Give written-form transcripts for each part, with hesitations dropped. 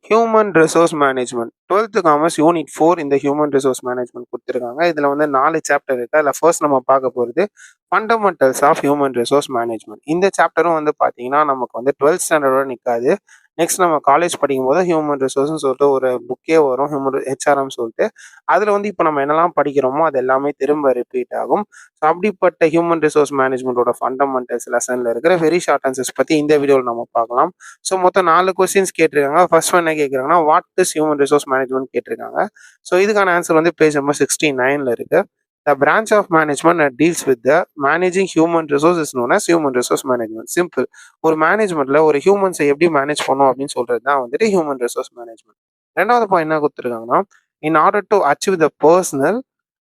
Human resource management 12th commerce unit 4 இந்த human resource management கொடுத்துருக்காங்க. இதில் வந்து 4 சாப்டர் இருக்கு. அதில் ஃபர்ஸ்ட் நம்ம பார்க்க போகிறது fundamentals of human resource management. இந்த சாப்டரும் வந்து பார்த்தீங்கன்னா நமக்கு வந்து 12th ஸ்டாண்டர்டோட நிற்காது. நெக்ஸ்ட் நம்ம காலேஜ் படிக்கும்போது ஹியூமன் ரிசோர்ஸ்னு சொல்லிட்டு ஒரு புக்கே வரும், ஹியூமன் ஹெச்ஆர்எம் சொல்லிட்டு. அதில் வந்து இப்போ நம்ம என்னெல்லாம் படிக்கிறோமோ அது எல்லாமே திரும்ப ரிப்பீட் ஆகும். ஸோ அப்படிப்பட்ட ஹியூமன் ரிசோர்ஸ் மேனேஜ்மெண்ட்டோட ஃபண்டமெண்டல்ஸ் லெசனில் இருக்கிற வெரி ஷார்ட் ஆன்சர்ஸ் பற்றி இந்த வீடியோவில் நம்ம பார்க்கலாம். ஸோ மொத்தம் 4 கொஸ்டின்ஸ் கேட்டிருக்காங்க. ஃபர்ஸ்ட் ஒன் என்ன கேட்குறாங்கன்னா, what is human resource management கேட்டிருக்காங்க. ஸோ இதுக்கான ஆன்சர் வந்து பேஜ் நம்பர் 69ல இருக்கு. The branch of management that deals with the managing human resources is known as human resource management. Simple. ஒரு மேனேஜ்மெண்ட்ல ஒரு ஹியூமன்ஸை எப்படி மேனேஜ் பண்ணும் அப்படின்னு சொல்றது தான் வந்துட்டு ஹியூமன் ரிசோர்ஸ் மேனேஜ்மெண்ட். ரெண்டாவது பாயிண்ட் என்ன கொடுத்துருக்காங்கன்னா, in order to achieve the personal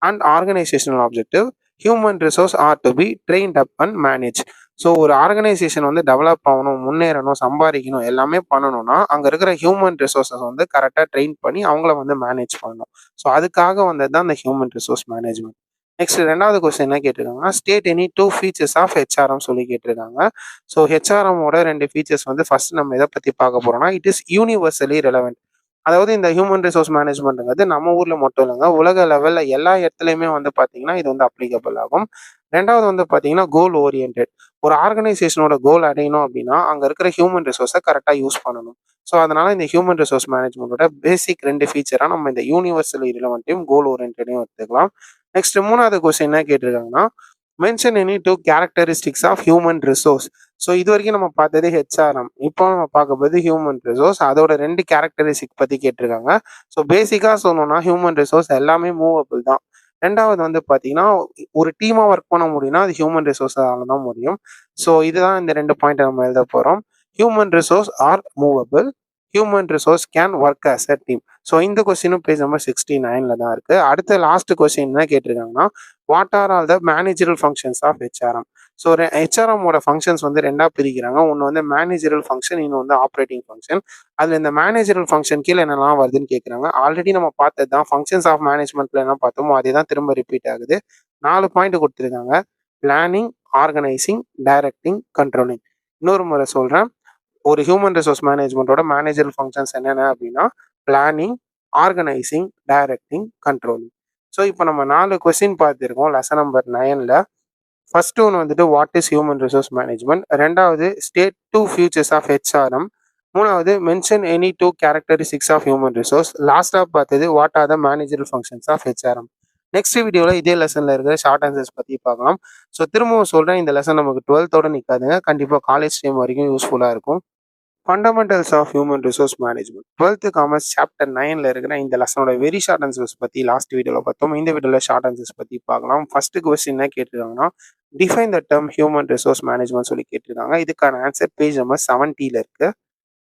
and organizational objective, human resource are to be trained up and managed. So ஒரு ஆர்கனைசேஷன் வந்து டெவலப் ஆகணும், முன்னேறணும், சம்பாதிக்கணும், எல்லாமே பண்ணணும்னா அங்கே இருக்கிற ஹியூமன் ரிசோர்ஸஸ் வந்து கரெக்டாக ட்ரெயின் பண்ணி அவங்கள வந்து மேனேஜ் பண்ணணும். ஸோ அதுக்காக வந்தது தான் இந்த ஹியூமன் ரிசோர்ஸ் மேனேஜ்மெண்ட். நெக்ஸ்ட் ரெண்டாவது கொஸ்டின் என்ன கேட்டிருக்காங்கன்னா, state any 2 features of HRM சொல்லி கேட்டிருக்காங்க. ஸோ ஹெச்ஆர்எம்மோட 2 ஃபீச்சர்ஸ் வந்து ஃபர்ஸ்ட் நம்ம எதை பற்றி பார்க்க போறோம்னா, இட் இஸ் யூனிவர்சலி ரெலவெண்ட். அதாவது இந்த ஹியூமன் ரிசோர்ஸ் மேனேஜ்மெண்ட்ங்கிறது நம்ம ஊர்ல மட்டும் இல்லைங்க, உலக லெவல்ல எல்லா இடத்துலையுமே வந்து பார்த்தீங்கன்னா இது வந்து அப்ளிகபிள் ஆகும். ரெண்டாவது வந்து பார்த்தீங்கன்னா கோல் ஓரியன்டட். ஒரு ஆர்கனைசேஷனோட கோல் அடையணும் அப்படின்னா அங்கே இருக்கிற ஹியூமன் ரிசோர்ஸை கரெக்டாக யூஸ் பண்ணணும். ஸோ அதனால இந்த ஹியூமன் ரிசோர்ஸ் மேனேஜ்மெண்ட்டோட பேசிக் 2 ஃபீச்சராக நம்ம இந்த யூனிவர்சல் ரிலவெண்ட்டையும் கோல் ஓரியன்டையும் எடுத்துக்கலாம். நெக்ஸ்ட் மூணாவது கொஸ்டின் என்ன கேட்டிருக்காங்கன்னா, mention any 2 characteristics of human resource. So இது வரைக்கும் நம்ம பார்த்தது ஹெச்ஆர்எம், இப்போ நம்ம பார்க்க போது ஹியூமன் ரிசோர்ஸ். அதோட 2 கேரக்டரிஸ்டிக் பற்றி கேட்டிருக்காங்க. ஸோ பேசிக்காக சொல்லணும்னா ஹியூமன் ரிசோர்ஸ் எல்லாமே மூவபிள் தான். ரெண்டாவது வந்து பார்த்தீங்கன்னா, ஒரு டீமாக ஒர்க் பண்ண முடியும்னா அது ஹியூமன் ரிசோர்ஸால தான் முடியும். ஸோ இதுதான் இந்த 2 பாயிண்ட் நம்ம எழுத போகிறோம். Human resource are movable, human resource can work as a team. So இந்த கொஸ்டினும் பேஜ் நம்பர் 69ல தான் இருக்கு. அடுத்த லாஸ்ட் கொஸ்டின் என்ன கேட்டிருக்காங்கன்னா, what are all the managerial functions of HRM. So ஹெச்ஆர்எம்மோட ஃபங்க்ஷன்ஸ் வந்து 2ஆக பிரிக்கிறாங்க. ஒன்று வந்து மேனேஜரல் ஃபங்க்ஷன், இன்னொன்று வந்து ஆப்ரேட்டிங் ஃபங்க்ஷன். அதில் இந்த மேனேஜரல் ஃபங்க்ஷன் கீழே என்னெல்லாம் வருதுன்னு கேட்குறாங்க. ஆல்ரெடி நம்ம பார்த்தது தான் ஃபங்க்ஷன்ஸ் ஆஃப் மேனேஜ்மெண்ட்ல என்ன பார்த்தோமோ அதே தான் திரும்ப ரிப்பீட் ஆகுது. 4 பாயிண்ட் கொடுத்துருக்காங்க: பிளானிங், ஆர்கனைசிங், டைரக்டிங், கண்ட்ரோலிங். இன்னொரு முறை சொல்கிறேன், ஒரு ஹியூமன் ரிசோர்ஸ் மேனேஜ்மெண்ட்டோட மேனேஜரல் ஃபங்க்ஷன்ஸ் என்னென்ன அப்படின்னா planning, organizing, directing, controlling. So இப்போ நம்ம 4 கொஸ்டின் பார்த்துருக்கோம் லெசன் நம்பர் 9ல. ஃபர்ஸ்ட் ஒன் வந்துட்டு what is human resource management, ரெண்டாவது ஸ்டேட் 2 ஃபியூச்சர்ஸ் ஆஃப் ஹெச்ஆர்எம், மூணாவது mention any 2 characteristics of human resource, லாஸ்டாக பார்த்தது what are the managerial functions of HRM. Next வீடியோவில் இதே லெசனில் இருக்கிற ஷார்ட் ஆன்சர்ஸ் பற்றி பார்க்கலாம். ஸோ திரும்பவும் சொல்கிறேன், இந்த லெசன் நமக்கு 12th நிற்காதுங்க, கண்டிப்பாக காலேஜ் டைம் வரைக்கும் யூஸ்ஃபுல்லாக இருக்கும். Fundamentals of human resource management 12th commerce chapter 9ல இருக்கிற இந்த லெசனோட வெரி ஷார்ட் ஆன்சர்ஸ் பற்றி லாஸ்ட் வீடியோவில் பார்த்தோம். இந்த வீடியோவில் ஷார்ட் ஆன்சர்ஸ் பற்றி பார்க்கலாம். ஃபர்ஸ்ட் கொஸ்டின் என்ன கேட்டிருக்காங்கன்னா, define the term human resource management சொல்லி கேட்டிருக்காங்க. இதுக்கான ஆன்சர் பேஜ் நம்பர் 70ல இருக்கு.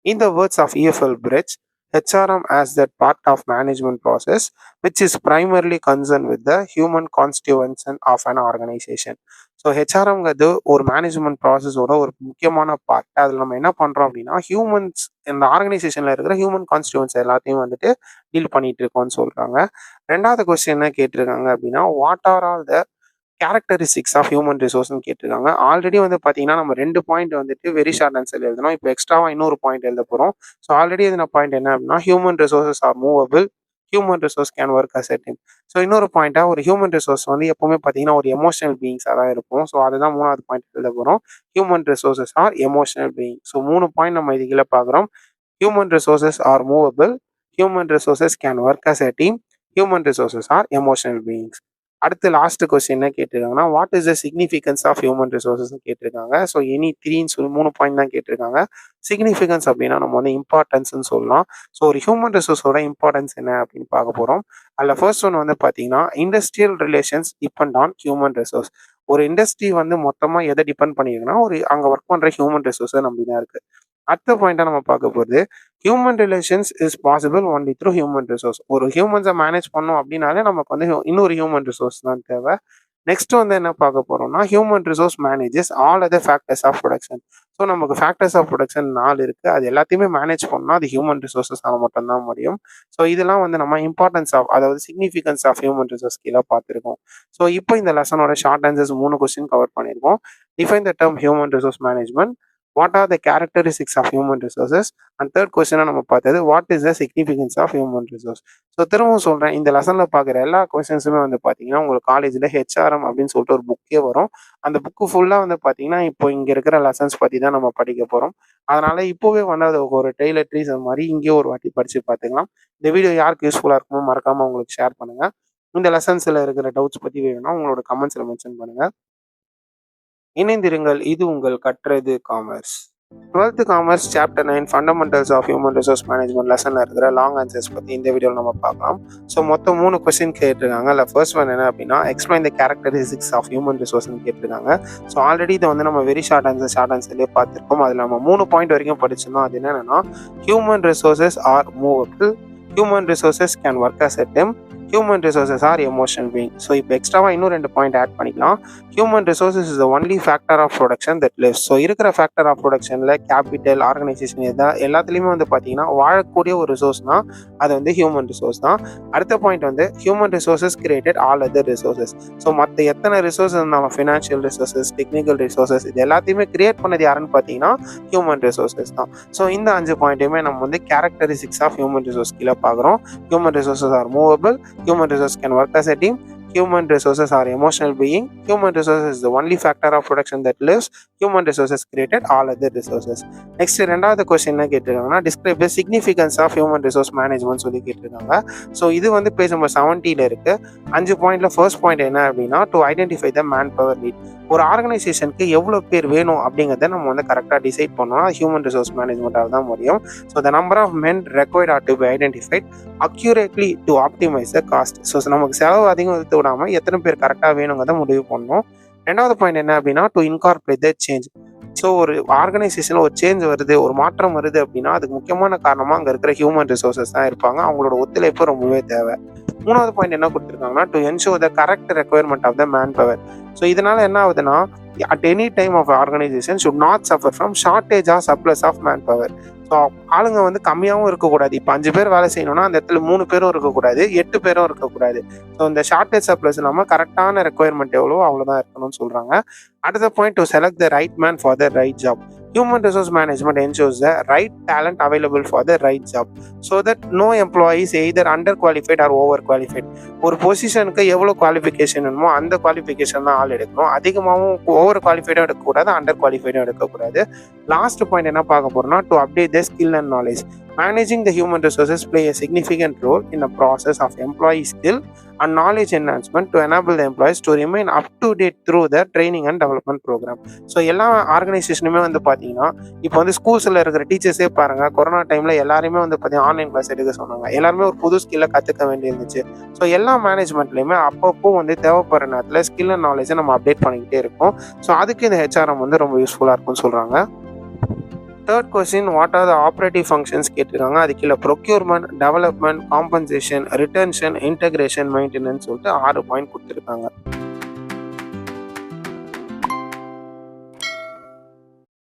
In the words of EFL Bridge, HRM as that part of management process which is primarily concerned with the human constituency of an organization. So ஹெச்ஆர்எம்ங்கிறது ஒரு management ப்ராசஸோட ஒரு முக்கியமான part. அதில் நம்ம என்ன பண்ணுறோம் அப்படின்னா, ஹியூமன்ஸ் இந்த ஆர்கனைசேஷனில் இருக்கிற ஹியூமன் கான்ஸ்டியூன்ஸ் எல்லாத்தையும் வந்துட்டு டீல் பண்ணிட்டு இருக்கோம்னு சொல்கிறாங்க. ரெண்டாவது கொஸ்டின் என்ன கேட்டிருக்காங்க அப்படின்னா, what are all the characteristics of human ரிசோர்ஸ்னு கேட்டிருக்காங்க. ஆல்ரெடி வந்து பார்த்தீங்கன்னா நம்ம 2 பாயிண்ட் வந்துட்டு வெரி ஷார்ட் ஆன்சர் எழுதணும். இப்போ எக்ஸ்ட்ராவாக இன்னொரு பாயிண்ட் எழுத போகிறோம். ஸோ ஆல்ரெடி எழுதின பாயிண்ட் என்ன அப்படின்னா, human resources are movable, human resource can work as a team. So இன்னொரு பாயிண்டாக ஒரு ஹியூமன் ரிசோர்ஸ் வந்து எப்பவுமே பார்த்தீங்கன்னா ஒரு எமோஷனல் பீயிங்ஸாக தான் இருக்கும். ஸோ அதுதான் மூணாவது பாயிண்ட் எழுத போகிறோம். Human resources are emotional being. So 3 point நம்ம இது கீழே பார்க்குறோம். Human resources are movable, human resources can work as a team, human resources are emotional beings. அடுத்து லாஸ்ட் கொஸ்டின் என்ன கேட்டிருக்காங்கன்னா, what is the significance of human resources கேட்டிருக்காங்க. So any 3ன்னு சொல்லி 3 பாயிண்ட் தான் கேட்டிருக்காங்க. சிக்னிஃபிகன்ஸ் அப்படின்னா நம்ம வந்து இம்பார்ட்டன்ஸ்ன்னு சொல்லலாம். ஸோ ஒரு ஹியூமன் ரிசோர்ஸோட இம்பார்ட்டன்ஸ் என்ன அப்படின்னு பார்க்க போகிறோம். அதில் ஃபர்ஸ்ட் ஒன் வந்து பார்த்தீங்கன்னா, industrial relations depend on human resource. ஒரு இண்டஸ்ட்ரி வந்து மொத்தமாக எதை டிபெண்ட் பண்ணியிருக்குன்னா ஒரு அங்கே ஒர்க் பண்ணுற ஹியூமன் ரிசோர்ஸை நம்பி தான் இருக்குது. அடுத்த பாயிண்டா நம்ம பார்க்க போகிறது, human relations is possible only through human resource. ஒரு ஹியூமன்ஸை மேனேஜ் பண்ணோம் அப்படின்னாலே நமக்கு வந்து இன்னொரு ஹியூமன் ரிசோர்ஸ் தான் தேவை. நெக்ஸ்ட் வந்து என்ன பார்க்க போறோம்னா, human resource manages all other factors of production. So நமக்கு ஃபேக்டர்ஸ் ஆஃப் ப்ரொடக்ஷன் 4 இருக்கு. அது எல்லாத்தையுமே மேனேஜ் பண்ணால் அது ஹியூமன் ரிசோர்ஸஸால மட்டும்தான் முடியும். ஸோ இதெல்லாம் வந்து நம்ம இம்பார்ட்டன்ஸ் ஆஃப், அதாவது சிக்னிஃபிகன்ஸ் ஆஃப் ஹியூமன் ரிசோர்ஸ் கீழே பார்த்துருக்கோம். ஸோ இப்போ இந்த லெசனோட ஷார்ட் ஆன்சர்ஸ் 3 கொஸ்டின் கவர் பண்ணியிருக்கோம். Define the term human resource management, what are the characteristics of human resources and third கொஸ்டினாக நம்ம பார்த்தது what is the significance of human resource. So திரும்பவும் சொல்கிறேன், இந்த லெசனில் பார்க்குற எல்லா கொஸ்டின்ஸுமே வந்து பார்த்தீங்கன்னா உங்களுக்கு காலேஜில் ஹெச்ஆர்எம் அப்படின்னு சொல்லிட்டு ஒரு புக்கே வரும். அந்த புக்கு ஃபுல்லாக வந்து பார்த்தீங்கன்னா இப்போ இங்கே இருக்கிற லெசன்ஸ் பற்றி தான் நம்ம படிக்க போகிறோம். அதனால் இப்போவே வந்து அது ஒரு டெய்லர் ட்ரீஸ் அந்த மாதிரி இங்கேயே ஒரு வாட்டி படித்து பார்த்துக்கலாம். இந்த வீடியோ யாருக்கு யூஸ்ஃபுல்லாக இருக்குமோ மறக்காமல் உங்களுக்கு ஷேர் பண்ணுங்கள். இந்த லெசன்ஸில் இருக்கிற டவுட்ஸ் பற்றி வேணும்னா உங்களோட கமெண்ட்ஸில் மென்ஷன் பண்ணுங்கள். இணைந்திருங்கள், இது உங்கள் கற்றது commerce. 12th commerce chapter 9 fundamentals of human resource management லெசனில் இருக்கிற லாங் ஆன்சர்ஸ் பற்றி இந்த வீடியோவில் நம்ம பார்க்கலாம். ஸோ மொத்தம் 3 கொஸ்டின் கேட்டிருக்காங்க. இல்லை ஃபர்ஸ்ட் ஒன் என்ன அப்படின்னா explain the characteristics of human ரிசோர்ஸ்னு கேட்டிருக்காங்க. ஸோ ஆல்ரெடி இதை வந்து நம்ம வெரி ஷார்ட் ஆன்சர்லேயே பார்த்துருக்கோம். அதில் நம்ம 3 பாயிண்ட் வரைக்கும் படிச்சிருந்தோம். அது என்னென்னா human resources are movable, human resources can work as a team, human resources are emotional being. So இப்போ எக்ஸ்ட்ராவாக இன்னும் 2 பாயிண்ட் ஆட் பண்ணிக்கலாம். Human resources is the only factor of production that lives. So இருக்கிற factor of ப்ரொடக்ஷனில் capital, organization எல்லாத்துலேயுமே வந்து பார்த்தீங்கன்னா வாழக்கூடிய ஒரு ரிசோர்ஸ்னா அது வந்து ஹியூமன் ரிசோர்ஸ் தான். அடுத்த பாயிண்ட் வந்து human resources created all other resources. So மற்ற எத்தனை ரிசோர்ஸ் இருந்தாலும் ஃபினான்ஷியல் ரிசோர்சஸ், டெக்னிக்கல் ரிசோர்சஸ், இது எல்லாத்தையுமே கிரியேட் பண்ணது யாருன்னு பார்த்தீங்கன்னா ஹியூமன் ரிசோர்சஸ் தான். ஸோ இந்த 5 பாயிண்ட்டுமே நம்ம வந்து கேரக்டரிஸ்டிக்ஸ் ஆஃப் ஹியூமன் ரிசோர்ஸ் கீழே பார்க்குறோம். Human resources are movable, human resources can work as a team, human resources are emotional being, human resources is the only factor of production that lives, human resources created all other resources. Next ரெண்டாவது question என்ன கேட்டிருக்காங்கன்னா describe the significance of human resource management சொல்லி கேட்டிருக்காங்க. So இது வந்து page number 70 இருக்கு. 5 பாயிண்ட்ல first point என்ன அப்படின்னா to identify the man power need. ஒரு ஆர்கனைசேஷனுக்கு எவ்வளோ பேர் வேணும் அப்படிங்கிறத நம்ம வந்து கரெக்டாக டிசைட் பண்ணோம்னா ஹியூமன் ரிசோர்ஸ் மேனேஜ்மெண்ட்டாக தான் முடியும். So the number of men required are to be identified accurately to optimise the cost. So நமக்கு செலவு அதிகம் எடுத்து விடாமல் எத்தனை பேர் கரெக்டாக வேணுங்கிறத முடிவு பண்ணணும். ரெண்டாவது பாயிண்ட் என்ன அப்படின்னா to incorporate the change. So ஒரு ஆர்கனைசேஷனில் ஒரு சேஞ்ச் வருது, ஒரு மாற்றம் வருது அப்படின்னா அதுக்கு முக்கியமான காரணமாக அங்கே இருக்கிற ஹியூமன் ரிசோர்சஸ் தான் இருப்பாங்க. அவங்களோட ஒத்துழைப்பு ரொம்பவே தேவை. மூணாவது பாயிண்ட் என்ன கொடுத்துருக்காங்கன்னா to ensure the correct requirement of the man power. So இதனால என்ன ஆகுதுன்னா at any time of organisation should not suffer from shortage or surplus of man power. So ஆளுங்க வந்து கம்மியாகவும் இருக்கக்கூடாது. இப்போ 5 பேர் வேலை செய்யணும்னா அந்த இடத்துல 3 பேரும் இருக்கக்கூடாது, 8 பேரும் இருக்கக்கூடாது. ஸோ இந்த ஷார்டேஜ் சப்ளஸ் இல்லாமல் கரெக்டான ரெக்வயர்மெண்ட் எவ்வளோ அவ்வளோதான் இருக்கணும்னு சொல்கிறாங்க. அடுத்த point to select the right man for the right job. Human resource management ensures the right talent available for the right job so that no employee is either underqualified or overqualified. ஒரு பொசிஷனுக்கு எவ்வளோ qualification வேணுமோ அந்த qualification தான் ஆள் எடுக்கணும். அதிகமாகவும் over குவாலிஃபைடும் எடுக்கக்கூடாது, அண்டர் குவாலிஃபைடும் எடுக்கக்கூடாது. லாஸ்ட் பாயிண்ட் என்ன பார்க்க போறோம்னா to update the skill and knowledge. Managing the human resources play a significant role in the process of employee skill and knowledge enhancement to enable the employees to remain up to date through the training and development program. So எல்லா ஆர்கனைசேஷனுமே வந்து பார்த்தீங்கன்னா இப்போ வந்து ஸ்கூல்ஸில் இருக்கிற டீச்சர்ஸே பாருங்கள், corona டைமில் எல்லாருமே வந்து பார்த்தீங்கன்னா ஆன்லைன் கிளாஸ் எடுக்க சொன்னாங்க. எல்லாருமே ஒரு புது ஸ்கில்லை கற்றுக்க வேண்டியிருந்துச்சு. ஸோ எல்லா மேனேஜ்மெண்ட்லையுமே அப்பப்போ வந்து தேவைப்படுற நேரத்தில் ஸ்கில் அண்ட் நாலேஜை நம்ம அப்டேட் பண்ணிக்கிட்டே இருக்கோம். ஸோ அதுக்கு இந்த ஹெச்ஆர்எம் வந்து ரொம்ப யூஸ்ஃபுல்லாக இருக்கும்னு சொல்கிறாங்க. Third question what are the operative functions கேட்டிருக்காங்க. அது கீழே procurement, development, compensation, retention, integration, maintenance சொல்லிட்டு 6 பாயிண்ட் கொடுத்துருக்காங்க.